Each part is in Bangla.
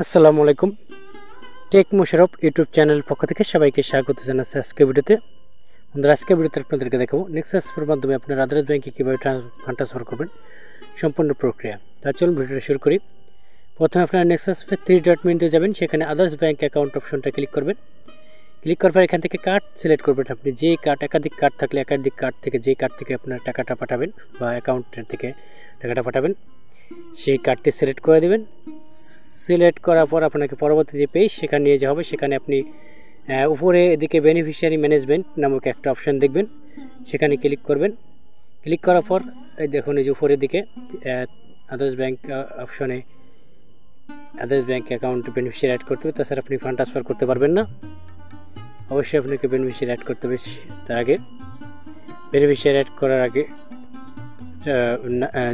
আসসালামু আলাইকুম। টেক মোশারফ ইউটিউব চ্যানেল পক্ষ থেকে সবাইকে স্বাগত জানাচ্ছি আজকের ভিডিওতে। বন্ধুরা, আজকের ভিডিওতে আপনাদেরকে দেখাবো নেক্সাস পের মাধ্যমে আপনার আদার্স ব্যাংকে কীভাবে ফান্ড ট্রান্সফার করবেন, সম্পূর্ণ প্রক্রিয়া। তা চলুন ভিডিওটা শুরু করি। প্রথমে আপনারা নেক্সাস পে 3 ডট মেনুতে যাবেন, সেখানে আদার্স ব্যাংক অ্যাকাউন্ট অপশনটা ক্লিক করবেন। ক্লিক করার পর এখান থেকে কার্ড সিলেক্ট করবেন। আপনি যে কার্ড, একাধিক কার্ড থাকলে একাধিক কার্ড থেকে যে কার্ড থেকে আপনার টাকাটা পাঠাবেন বা অ্যাকাউন্টের থেকে টাকাটা পাঠাবেন সেই কার্ডটি সিলেক্ট করে দেবেন। সিলেক্ট করার পর আপনাকে পরবর্তী যে পেজ সেখানে নিয়ে যাওয়া হবে। সেখানে আপনি উপরে এদিকে বেনিফিশিয়ারি ম্যানেজমেন্ট নামক একটা অপশন দেখবেন, সেখানে ক্লিক করবেন। ক্লিক করার পর এই দেখুন, এই যে উপরের দিকে আদার্স ব্যাংক অপশনে others bank account beneficiary add করতে হবে, তাছাড়া আপনি ফান্ড ট্রান্সফার করতে পারবেন না। অবশ্যই আপনাকে বেনিফিশিয়ারি অ্যাড করতে হবে। তার আগে বেনিফিশিয়ারি অ্যাড করার আগে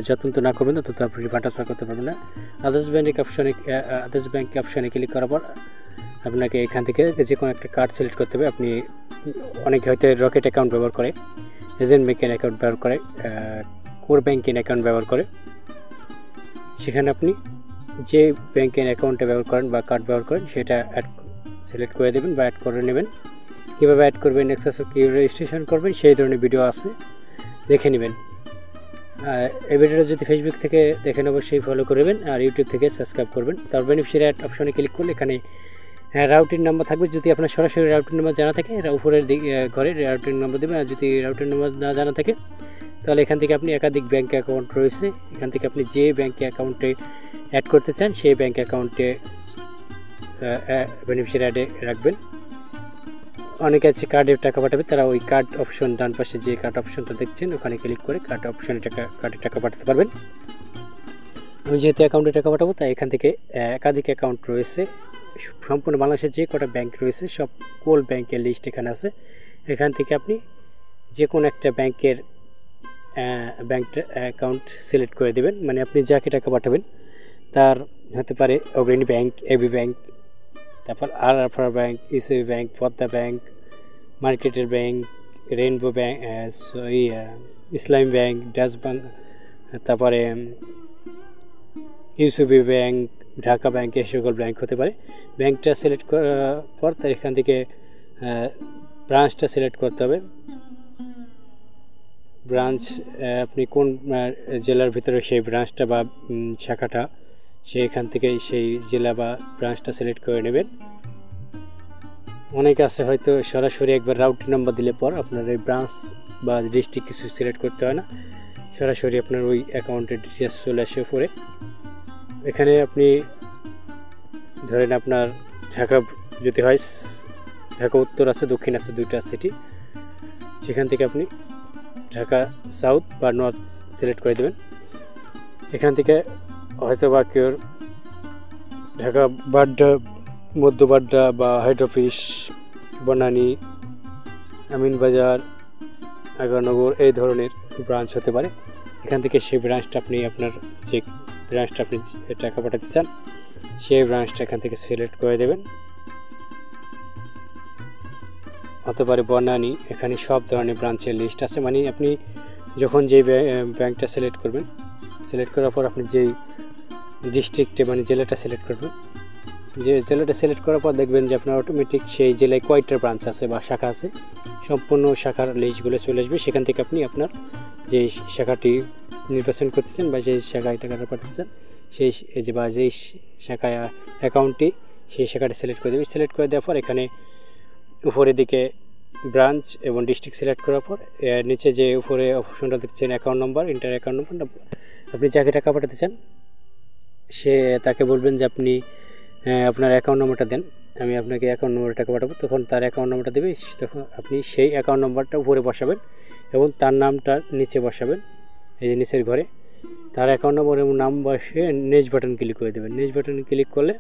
যতন্ত না করবেন তত আপনি ফান্ড ট্রান্সফার করতে পারবেন না। আদার্স ব্যাংক অপশনে ক্লিক করার পর আপনাকে এখান থেকে যে কোনো একটা কার্ড সিলেক্ট করতে হবে। আপনি অনেকে হয়তো রকেট অ্যাকাউন্ট ব্যবহার করে, এজেন্ট ব্যাংকের অ্যাকাউন্ট ব্যবহার করে, কোর ব্যাংকের অ্যাকাউন্ট ব্যবহার করে। সেখানে আপনি যে ব্যাংকের অ্যাকাউন্টে ব্যবহার করেন বা কার্ড ব্যবহার করেন সেটা সিলেক্ট করে দেবেন বা অ্যাড করে নেবেন। কীভাবে অ্যাড করবেন, নেক্সাস কীভাবে রেজিস্ট্রেশন করবেন সেই ধরনের ভিডিও আছে, দেখে নেবেন। এই ভিডিওটা যদি ফেসবুক থেকে দেখেন অবশ্যই ফলো করবেন, আর ইউটিউব থেকে সাবস্ক্রাইব করবেন। তার বেনিফিশিয়ারি অ্যাড অপশনে ক্লিক করলে এখানে রাউটিং নাম্বার থাকবে। যদি আপনার সরাসরি রাউটিং নাম্বার জানা থাকে উপরের ঘরে রাউটিং নাম্বার দেবেন, আর যদি রাউটিং নাম্বার না জানা থাকে তাহলে এখান থেকে আপনি একাধিক ব্যাঙ্ক অ্যাকাউন্ট রয়েছে, এখান থেকে আপনি যে ব্যাঙ্ক অ্যাকাউন্টে অ্যাড করতে চান সেই ব্যাঙ্ক অ্যাকাউন্টে বেনিফিশিয়ারি অ্যাডে রাখবেন। অনেকে আছে কার্ডে টাকা পাঠাবে, তারা ওই কার্ড অপশন ডান পাশে যে কার্ড অপশনটা দেখছেন ওখানে ক্লিক করে কার্ড অপশনে কার্ডে টাকা পাঠাতে পারবেন। আমি যেহেতু অ্যাকাউন্টে টাকা পাঠাবো তাই এখান থেকে একাধিক অ্যাকাউন্ট রয়েছে, সম্পূর্ণ বাংলাদেশের যে কটা ব্যাংক রয়েছে সব কোল ব্যাংকের লিস্ট এখানে আছে। এখান থেকে আপনি যে কোনো একটা ব্যাংকের অ্যাকাউন্ট সিলেক্ট করে দেবেন। মানে আপনি যাকে টাকা পাঠাবেন তার হতে পারে অগ্রণী ব্যাংক, এবি ব্যাংক, তারপর আর bank, ECB bank, Padma bank, মার্কেটের bank, rainbow bank, Islami bank, Dutch bank, তারপরে ইউসিবি ব্যাংক, ঢাকা ব্যাংক, এই সকল ব্যাংক হতে পারে। ব্যাংকটা সিলেক্ট করার পর তার এখান থেকে ব্রাঞ্চটা সিলেক্ট করতে হবে। ব্রাঞ্চ আপনি কোন জেলার ভিতরে সেই ব্রাঞ্চটা বা শাখাটা, সেইখান থেকে সেই জেলা বা ব্রাঞ্চটা সিলেক্ট করে নেবেন। অনেকে আছে হয়তো সরাসরি একবার রাউটিং নাম্বার দিলে পর আপনার এই ব্রাঞ্চ বা ডিস্ট্রিক্ট কিছু সিলেক্ট করতে হয় না, সরাসরি আপনার ওই অ্যাকাউন্টের ডিটেলস চলে আসে উপরে। এখানে আপনি ধরেন আপনার ঢাকা যদি হয়, ঢাকা উত্তর আছে, দক্ষিণ আছে, দুইটা আছে এটি, সেখান থেকে আপনি ঢাকা সাউথ বা নর্থ সিলেক্ট করে দেবেন। এখান থেকে হয়তো বা কেউ ঢাকা বাড্ডা, মধ্য বাড্ডা বা হেড অফিস, বনানী, আমিনবাজার, আগারনগর এই ধরনের ব্রাঞ্চ হতে পারে। এখান থেকে সেই ব্রাঞ্চটা আপনি আপনার যে ব্রাঞ্চটা আপনি টাকা পাঠাতে চান সেই ব্রাঞ্চটা এখান থেকে সিলেক্ট করে দেবেন। হতে পারে বনানী, এখানে সব ধরনের ব্রাঞ্চের লিস্ট আছে। মানে আপনি যখন যেই ব্যাংকটা সিলেক্ট করবেন, সিলেক্ট করার পর আপনি যেই ডিস্ট্রিক্টে মানে জেলাটা সিলেক্ট করবেন, যে জেলাটা সিলেক্ট করার পর দেখবেন যে আপনার অটোমেটিক সেই জেলায় কয়টা ব্রাঞ্চ আছে বা শাখা আছে, সম্পূর্ণ শাখার লিস্টগুলো চলে আসবে। সেখান থেকে আপনি আপনার যে শাখাটি নির্বাচন করতেছেন বা যেই শাখায় টাকাটা পাঠাচ্ছেন সেই বা যেই শাখায় অ্যাকাউন্টটি, সেই শাখাটা সিলেক্ট করে দেবে। সিলেক্ট করে দেওয়ার পর এখানে উপরের দিকে ব্রাঞ্চ এবং ডিস্ট্রিক্ট সিলেক্ট করার পর নিচে যে উপরে অপশনটা দেখছেন account number, inter account number, আপনি যাকে টাকা পাঠাতে চান সে তাকে বলবেন যে আপনি আপনার অ্যাকাউন্ট নম্বরটা দেন, আমি আপনাকে অ্যাকাউন্ট নম্বরে টাকা পাঠাবো। তখন তার অ্যাকাউন্ট নম্বরটা দেবে, তখন আপনি সেই অ্যাকাউন্ট নম্বরটা উপরে বসাবেন এবং তার নামটা নিচে বসাবেন। এই যে নিচের ঘরে তার অ্যাকাউন্ট নম্বর এবং নাম বসিয়ে নেক্সট বাটন ক্লিক করে দেবেন। নেক্সট বাটন ক্লিক করলে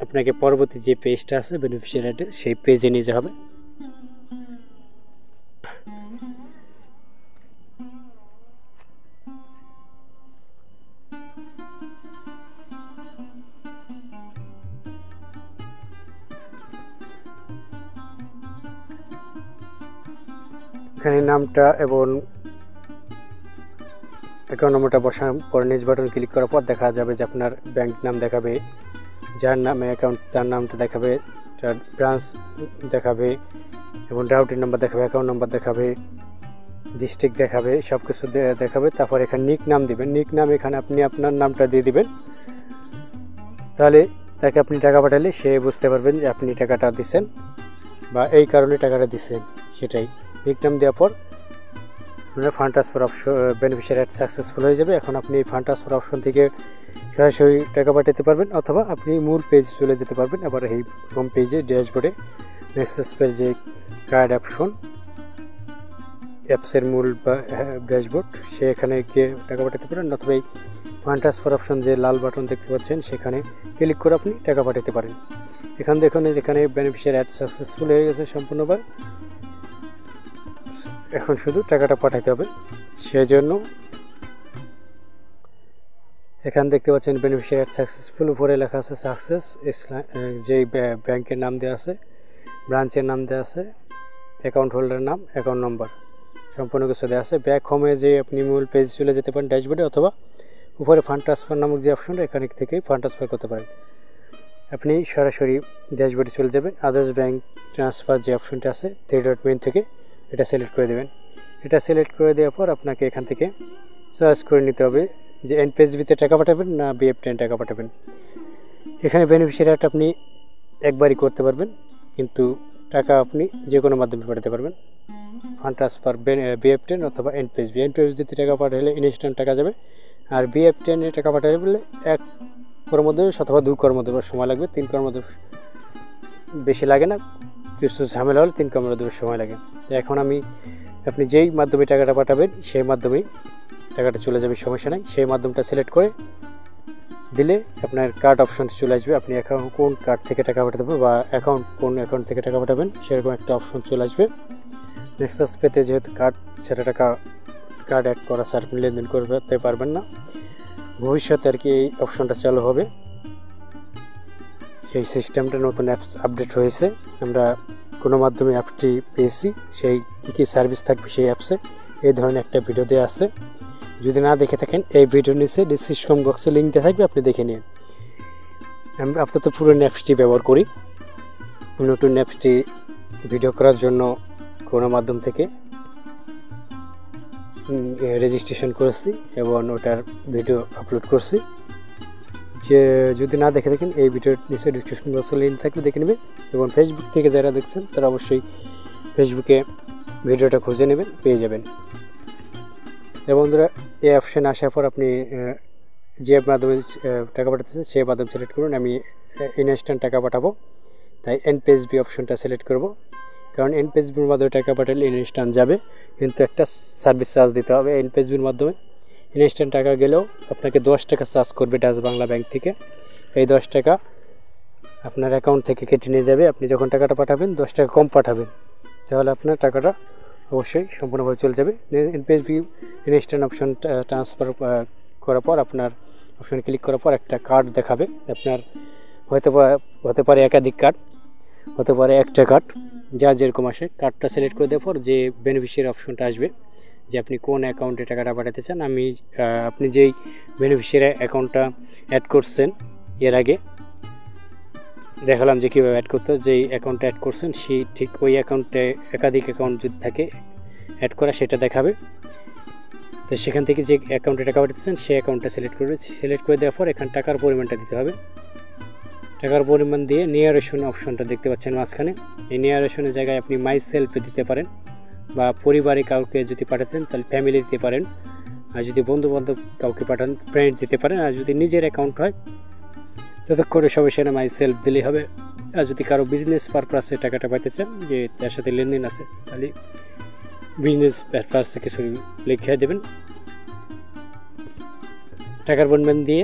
আপনাকে পরবর্তী যে পেজটা আছে বেনিফিশিয়ারি অ্যাডে সেই পেজে নিয়ে যাওয়া হবে। এখানে নামটা এবং অ্যাকাউন্ট নম্বরটা বসানোর পর নিজ বাটন ক্লিক করার পর দেখা যাবে যে আপনার ব্যাংক নাম দেখাবে, যার নামে অ্যাকাউন্ট তার নামটা দেখাবে, তার ব্রাঞ্চ দেখাবে এবং রাউটিং নাম্বার দেখাবে, অ্যাকাউন্ট নাম্বার দেখাবে, ডিস্ট্রিক্ট দেখাবে, সব কিছু দেখাবে। তারপর এখানে নিক নাম দিবেন। নিক নাম এখানে আপনি আপনার নামটা দিয়ে দিবেন, তাহলে তাকে আপনি টাকা পাঠালে সে বুঝতে পারবেন যে আপনি টাকাটা দিচ্ছেন বা এই কারণে টাকাটা দিচ্ছেন, সেটাই। নিক নাম দেওয়ার পর আপনার fund transfer option beneficiary add successful হয়ে যাবে। এখন আপনি এই ফান্ড ট্রান্সফার অপশন থেকে সরাসরি টাকা পাঠাতে পারবেন, অথবা আপনি মূল পেজ চলে যেতে পারবেন। আবার এই হোম পেজে ড্যাশবোর্ডে নেক্সাস পের যে কার্ড অপশন, অ্যাপসের মূল বা ড্যাশবোর্ড, সেখানে গিয়ে টাকা পাঠাতে পারেন, অথবা এই ফান্ড ট্রান্সফার অপশন যে লাল বাটন দেখতে পাচ্ছেন সেখানে ক্লিক করে আপনি টাকা পাঠাতে পারেন। এখান দেখুন যেখানে বেনিফিশিয়ারি অ্যাড সাকসেসফুল হয়ে গেছে সম্পূর্ণবার। এখন শুধু টাকাটা পাঠাতে হবে, সেজন্য এখানে দেখতে পাচ্ছেন বেনিফিশিয়ারি অ্যাড সাকসেসফুল, উপরে লেখা আছে সাকসেস, যেই ব্যাংকের নাম দেওয়া আছে, ব্রাঞ্চের নাম দেওয়া আছে, অ্যাকাউন্ট হোল্ডারের নাম, অ্যাকাউন্ট নম্বর, সম্পূর্ণ কিছু দেওয়া আছে। ব্যাক হোমে যে আপনি মূল পেজ চলে যেতে পারেন ড্যাশবোর্ডে, অথবা উপরে ফান্ড ট্রান্সফার নামক যে অপশনটা, এখানে থেকেই ফান্ড ট্রান্সফার করতে পারেন। আপনি সরাসরি ড্যাশবোর্ডে চলে যাবেন, আদার্স ব্যাংক ট্রান্সফার যে অপশনটা আছে 3 ডট মেন থেকে এটা সিলেক্ট করে দেবেন। এটা সিলেক্ট করে দেওয়ার পর আপনাকে এখান থেকে চয়েস করে নিতে হবে যে এনপিএসবিতে টাকা পাঠাবেন না BF10 টাকা পাঠাবেন। এখানে বেনিফিশিয়ারি অ্যাড আপনি একবারই করতে পারবেন, কিন্তু টাকা আপনি যে কোনো মাধ্যমে পাঠাতে পারবেন। ফান্ড ট্রান্সফার BF10 অথবা এনপিএসবিতে টাকা পাঠালে ইনস্ট্যান্ট টাকা যাবে, আর BF10 এ টাকা পাঠালে বলে 1 কর্মদিবস অথবা 2 কর্মদিবস সময় লাগবে, 3 কর্মদিবস বেশি লাগে না, কিছু ঝামেলা হলে 3 কর্মদিবস সময় লাগে। তো এখন আপনি যেই মাধ্যমে টাকাটা পাঠাবেন সেই মাধ্যমেই টাকাটা চলে যাবে, সমস্যা নাই। সেই মাধ্যমটা সিলেক্ট করে দিলে আপনার কার্ড অপশন চলে আসবে, আপনি অ্যাকাউন্ট কোন কার্ড থেকে টাকা পাঠাতে পারবেন বা কোন অ্যাকাউন্ট থেকে টাকা পাঠাবেন সেরকম একটা অপশন চলে আসবে। নেক্সাস পেতে যেহেতু কার্ড অ্যাড করা ছাড়া আপনি লেনদেন করতে পারবেন না, ভবিষ্যতে আর কি এই অপশনটা চালু হবে। সেই সিস্টেমটা নতুন অ্যাপস আপডেট হয়েছে, আমরা কোনো মাধ্যমে অ্যাপটি পেয়েছি, সেই কী সার্ভিস থাকবে সেই অ্যাপসে এই ধরনের একটা ভিডিও দেওয়া আছে। যদি না দেখে থাকেন এই ভিডিওর নিচে ডিসক্রিপশন বক্সে লিঙ্ক দেওয়া থাকবে, আপনি দেখে নিন। আমি আপাতত পুরনো অ্যাপসটি ব্যবহার করি, নতুন অ্যাপসটি ভিডিও করার জন্য কোনো মাধ্যম থেকে রেজিস্ট্রেশন করেছি এবং ওটার ভিডিও আপলোড করছি। যে যদি না দেখে থাকেন এই ভিডিওর নিচে ডিসক্রিপশন বক্সে লিঙ্ক থাকবে, দেখে নেবেন। এবং ফেসবুক থেকে যারা দেখছেন তারা অবশ্যই ফেসবুকে ভিডিওটা খুঁজে নেবেন, পেয়ে যাবেন। এবং বন্ধুরা, এই অপশানে আসার পর আপনি যে মাধ্যমে টাকা পাঠাতেছেন সেই মাধ্যম সিলেক্ট করুন। আমি ইনস্ট্যান্ট টাকা পাঠাবো, তাই এনপিএসবি অপশনটা সিলেক্ট করব, কারণ এনপিএসবির মাধ্যমে টাকা পাঠালে ইনস্ট্যান্ট যাবে, কিন্তু একটা সার্ভিস চার্জ দিতে হবে। এনপিএসবির মাধ্যমে ইনস্ট্যান্ট টাকা গেলেও আপনাকে 10 টাকা চার্জ করবে ডাচ বাংলা ব্যাংক থেকে। এই 10 টাকা আপনার অ্যাকাউন্ট থেকে কেটে নিয়ে যাবে। আপনি যখন টাকাটা পাঠাবেন 10 টাকা কম পাঠাবেন, তাহলে আপনার টাকাটা অবশ্যই সম্পূর্ণভাবে চলে যাবে। এনপিএসবি ইনস্ট্যান্ট অপশন ট্রান্সফার করার পর আপনার অপশন ক্লিক করার পর একটা কার্ড দেখাবে। আপনার হতে পারে একাধিক কার্ড, হতে পারে একটা কার্ড, যার যেরকম আসে। কার্ডটা সিলেক্ট করে দেওয়ার পর যে বেনিফিশিয়ারি অপশনটা আসবে যে আপনি কোন অ্যাকাউন্টে টাকাটা পাঠাতে চান। আপনি যেই বেনিফিশিয়ারি অ্যাকাউন্টটা অ্যাড করছেন এর আগে দেখালাম যে কীভাবে অ্যাড করতে, যেই অ্যাকাউন্টটা অ্যাড করছেন সেই ঠিক ওই অ্যাকাউন্টে একাধিক অ্যাকাউন্ট যদি থাকে অ্যাড করা, সেটা দেখাবে। তো সেখান থেকে যে অ্যাকাউন্টে টাকা পাঠাতেছেন সেই অ্যাকাউন্টটা সিলেক্ট করে দেওয়ার পর এখানে টাকার পরিমাণটা দিতে হবে। টাকার পরিমাণ দিয়ে নিয়ারেশন অপশনটা দেখতে পাচ্ছেন মাঝখানে। এই নিয়ারেশনের জায়গায় আপনি মাই সেলফে দিতে পারেন, বা পরিবারে কাউকে যদি পাঠাতেন তাহলে ফ্যামিলি দিতে পারেন, আর যদি বন্ধুবান্ধব কাউকে পাঠান ফ্রেন্ড দিতে পারেন, আর যদি নিজের অ্যাকাউন্ট হয় ততক্ষণে সমস্যা না, মাই সেলফ দিলেই হবে। আর যদি কারো বিজনেস পারপাসে টাকাটা পাইতে চান, যে তার সাথে লেনদেন আছে, তাহলে বিজনেস পারপাসে কিছু লিখে দেবেন। টাকার পরিমাণ দিয়ে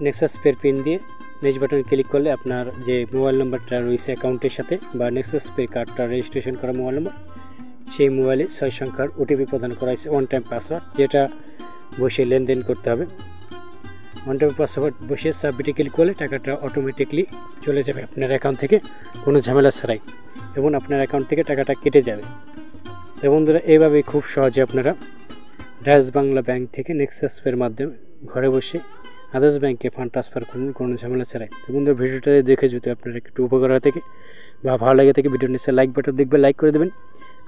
নেক্সাস পের পিন দিয়ে নেক্সট বাটন ক্লিক করলে আপনার যে মোবাইল নাম্বারটা রয়েছে অ্যাকাউন্টের সাথে বা নেক্সাস পে কার্ডটা রেজিস্ট্রেশন করা মোবাইল নাম্বার, সেই মোবাইলে 6 সংখ্যার ওটিপি প্রদান করা হয়েছে, ওয়ান টাইম পাসওয়ার্ড, যেটা বসে লেনদেন করতে হবে। ওয়ান টাইম পাসওয়ার্ড বসে সাবমিটে ক্লিক করলে টাকাটা অটোমেটিকলি চলে যাবে আপনার অ্যাকাউন্ট থেকে কোনো ঝামেলা ছাড়াই, এবং আপনার অ্যাকাউন্ট থেকে টাকাটা কেটে যাবে। তো বন্ধুরা, এইভাবে খুব সহজে আপনারা ডাচ বাংলা ব্যাংক থেকে নেক্সাস পের মাধ্যমে ঘরে বসে আদার্স ব্যাংকে ফান্ড ট্রান্সফার করুন কোনো ঝামেলা ছাড়াই। তো বন্ধুরা ভিডিওটা দেখে যদি আপনার একটু উপকার হয়ে থাকে বা ভালো লাগে থাকে ভিডিও নিচে লাইক বাটন দেখবে, লাইক করে দেবেন,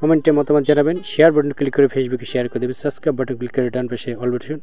কমেন্টে মতামত জানাবেন, শেয়ার বাটন ক্লিক করে ফেসবুকে শেয়ার করে দেবেন, সাবস্ক্রাইব বাটন ক্লিক করে ডান পাশে অল বাটন